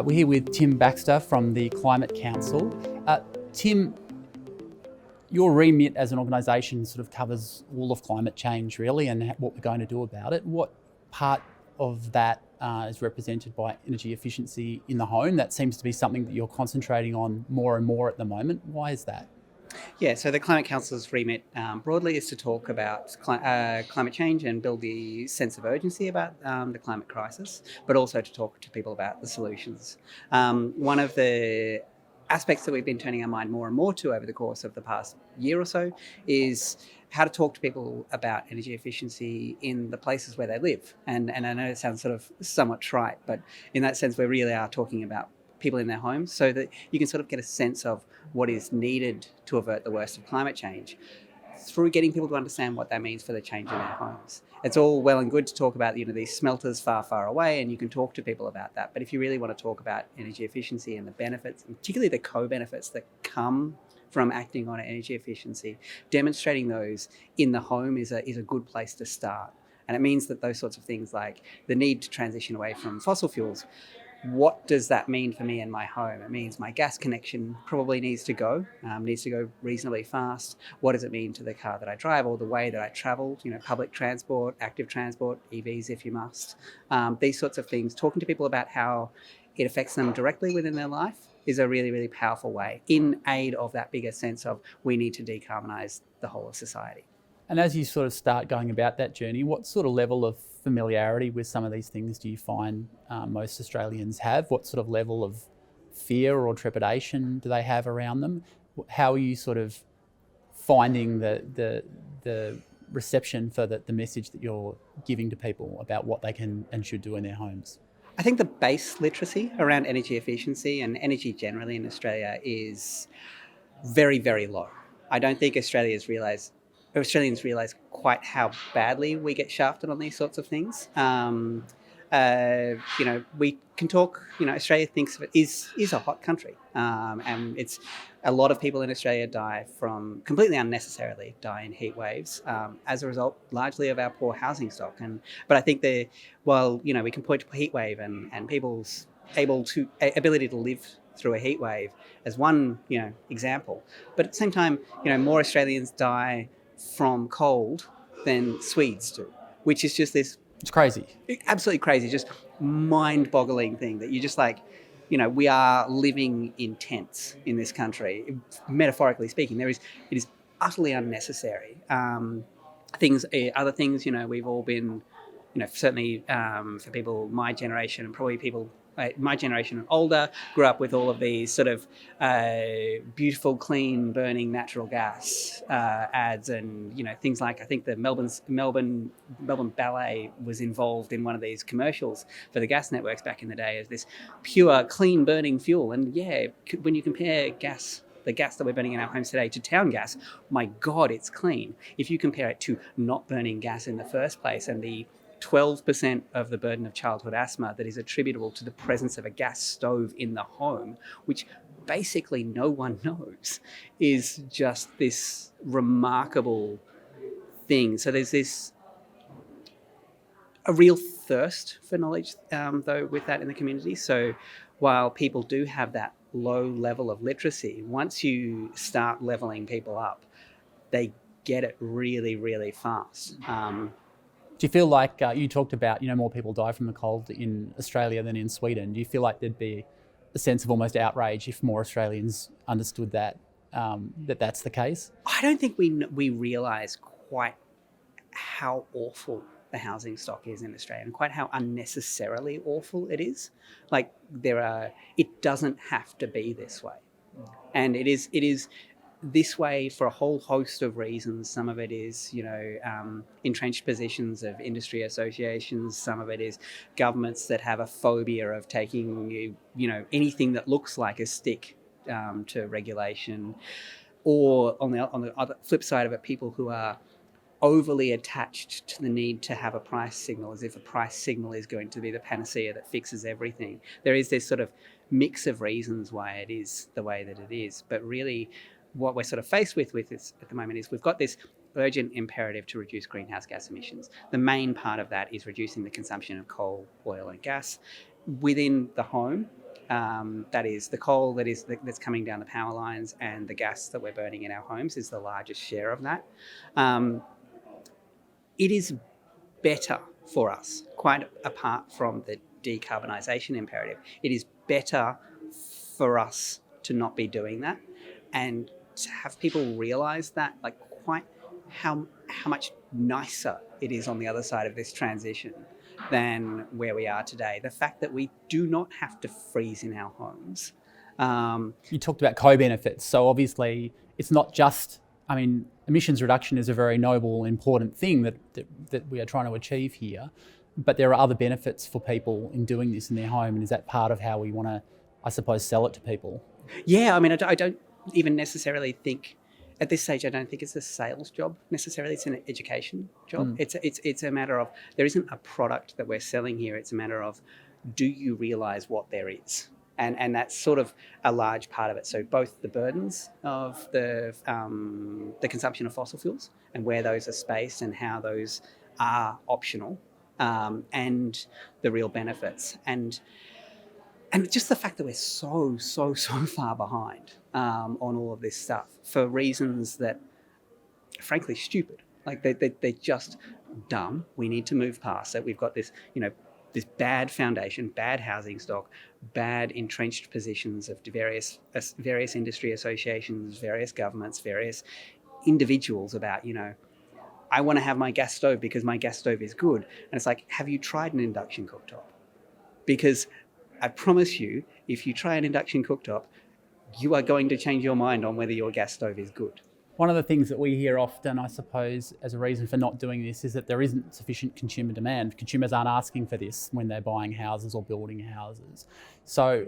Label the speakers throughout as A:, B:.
A: We're here with Tim Baxter from the Climate Council. Tim, your remit as an organisation sort of covers all of climate change really and what we're going to do about it. What part of that is represented by energy efficiency in the home? That seems to be something that you're concentrating on more and more at the moment. Why is that?
B: Yeah, so the Climate Council's remit broadly is to talk about climate change and build the sense of urgency about the climate crisis, but also to talk to people about the solutions. One of the aspects that we've been turning our mind more and more to over the course of the past year or so is how to talk to people about energy efficiency in the places where they live. And I know it sounds sort of somewhat trite, but in that sense, we really are talking about people in their homes so that you can sort of get a sense of what is needed to avert the worst of climate change through getting people to understand what that means for the change in their homes. It's all well and good to talk about, these smelters far, far away, and you can talk to people about that. But if you really want to talk about energy efficiency and the benefits, and particularly the co-benefits that come from acting on energy efficiency, demonstrating those in the home is a good place to start. And it means that those sorts of things like the need to transition away from fossil fuels, what does that mean for me in my home? It means my gas connection probably needs to go reasonably fast. What does it mean to the car that I drive or the way that I travel? Public transport, active transport, EVs if you must. These sorts of things, talking to people about how it affects them directly within their life is a really, really powerful way in aid of that bigger sense of we need to decarbonise the whole of society.
A: And as you sort of start going about that journey, what sort of level of familiarity with some of these things do you find most Australians have? What sort of level of fear or trepidation do they have around them? How are you sort of finding the reception for the message that you're giving to people about what they can and should do in their homes?
B: I think the base literacy around energy efficiency and energy generally in Australia is very, very low. I don't think Australians realise quite how badly we get shafted on these sorts of things. We can talk, Australia thinks of it is a hot country. And it's a lot of people in Australia completely unnecessarily die in heat waves as a result largely of our poor housing stock. But I think while we can point to heat wave and people's ability to live through a heat wave as one example, but at the same time, more Australians die from cold than Swedes do, which is just this...
A: It's crazy.
B: Absolutely crazy, just mind-boggling thing that you just we are living in tents in this country, metaphorically speaking. It is utterly unnecessary. Other things, we've all been, certainly for people my generation and probably people my generation and older, grew up with all of these sort of beautiful, clean, burning natural gas ads, and things like, I think the Melbourne Ballet was involved in one of these commercials for the gas networks back in the day as this pure, clean burning fuel. And yeah, when you compare the gas that we're burning in our homes today to town gas, my God, it's clean. If you compare it to not burning gas in the first place and the 12% of the burden of childhood asthma that is attributable to the presence of a gas stove in the home, which basically no one knows, is just this remarkable thing. So there's a real thirst for knowledge, though, with that in the community. So while people do have that low level of literacy, once you start levelling people up, they get it really, really fast.
A: Do you feel like you talked about, more people die from the cold in Australia than in Sweden? Do you feel like there'd be a sense of almost outrage if more Australians understood that that's the case?
B: I don't think we realise quite how awful the housing stock is in Australia and quite how unnecessarily awful it is. It doesn't have to be this way. And it is this way for a whole host of reasons. Some of it is, entrenched positions of industry associations. Some of it is governments that have a phobia of taking, anything that looks like a stick to regulation. Or on the other flip side of it, people who are overly attached to the need to have a price signal, as if a price signal is going to be the panacea that fixes everything. There is this sort of mix of reasons why it is the way that it is. But really, what we're sort of faced with this at the moment is we've got this urgent imperative to reduce greenhouse gas emissions. The main part of that is reducing the consumption of coal, oil and gas within the home. That is the coal that's coming down the power lines, and the gas that we're burning in our homes is the largest share of that. It is better for us, quite apart from the decarbonisation imperative. It is better for us to not be doing that, and to have people realise that, like, quite how much nicer it is on the other side of this transition than where we are today. The fact that we do not have to freeze in our homes.
A: You talked about co-benefits. So obviously it's not just, I mean, emissions reduction is a very noble, important thing that we are trying to achieve here, but there are other benefits for people in doing this in their home. And is that part of how we want to, I suppose, sell it to people?
B: Yeah, I mean, I don't even necessarily think, at this stage, I don't think it's a sales job necessarily. It's an education job. It's a matter of, there isn't a product that we're selling here. It's a matter of, do you realise what there is? And that's sort of a large part of it. So both the burdens of the consumption of fossil fuels and where those are spaced and how those are optional, and the real benefits. And just the fact that we're so far behind on all of this stuff for reasons that are frankly stupid. Like they're just dumb. We need to move past it. We've got this, this bad foundation, bad housing stock, bad entrenched positions of various industry associations, various governments, various individuals about, I want to have my gas stove because my gas stove is good. And it's like, have you tried an induction cooktop? Because I promise you, if you try an induction cooktop, you are going to change your mind on whether your gas stove is good.
A: One of the things that we hear often, I suppose, as a reason for not doing this is that there isn't sufficient consumer demand. Consumers aren't asking for this when they're buying houses or building houses. So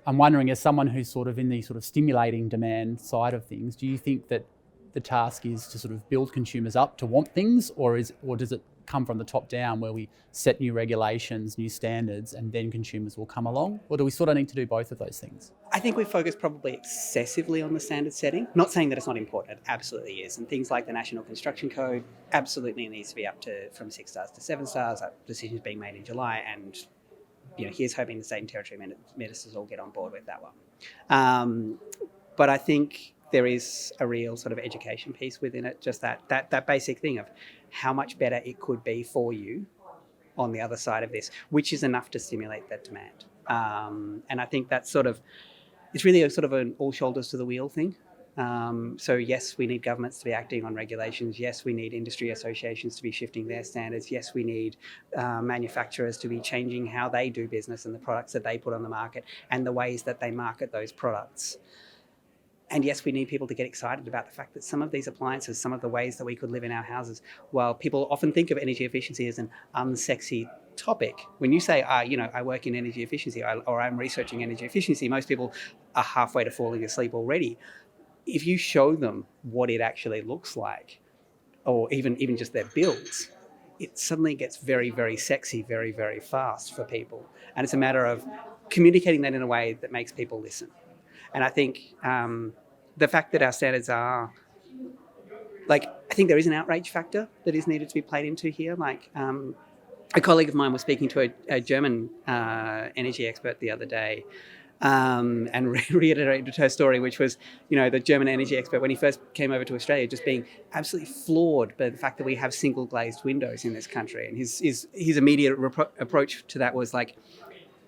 A: I'm wondering, as someone who's sort of in the sort of stimulating demand side of things, do you think that the task is to sort of build consumers up to want things, or does it come from the top down where we set new regulations, new standards, and then consumers will come along? Or do we sort of need to do both of those things?
B: I think we focus probably excessively on the standard setting. Not saying that it's not important, it absolutely is. And things like the National Construction Code absolutely needs to be up to from 6 stars to 7 stars. That decision's being made in July, and here's hoping the state and territory ministers all get on board with that one. But I think there is a real sort of education piece within it, just that basic thing of how much better it could be for you on the other side of this, which is enough to stimulate that demand. And I think that's it's really a sort of an all shoulders to the wheel thing. So yes, we need governments to be acting on regulations. Yes, we need industry associations to be shifting their standards. Yes, we need manufacturers to be changing how they do business and the products that they put on the market and the ways that they market those products. And yes, we need people to get excited about the fact that some of these appliances, some of the ways that we could live in our houses, while people often think of energy efficiency as an unsexy topic, when you say, I work in energy efficiency or I'm researching energy efficiency, most people are halfway to falling asleep already. If you show them what it actually looks like, or even just their bills, it suddenly gets very, very sexy, very, very fast for people. And it's a matter of communicating that in a way that makes people listen. And I think the fact that our standards are, I think there is an outrage factor that is needed to be played into here. A colleague of mine was speaking to a German energy expert the other day, and reiterated her story, which was, the German energy expert, when he first came over to Australia, just being absolutely floored by the fact that we have single glazed windows in this country. And his immediate approach to that was like,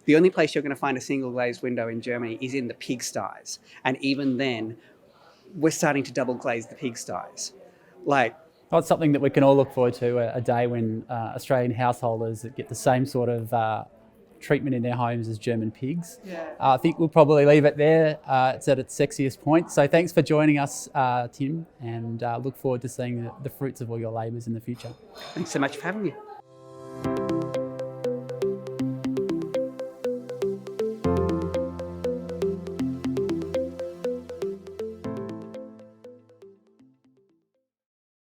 B: the only place you're going to find a single glazed window in Germany is in the pigsties. And even then, we're starting to double glaze the pigsties.
A: Well, it's something that we can all look forward to, a day when Australian householders get the same sort of treatment in their homes as German pigs.
B: Yeah.
A: I think we'll probably leave it there. It's at its sexiest point. So thanks for joining us, Tim, and look forward to seeing the fruits of all your labours in the future.
B: Thanks so much for having me.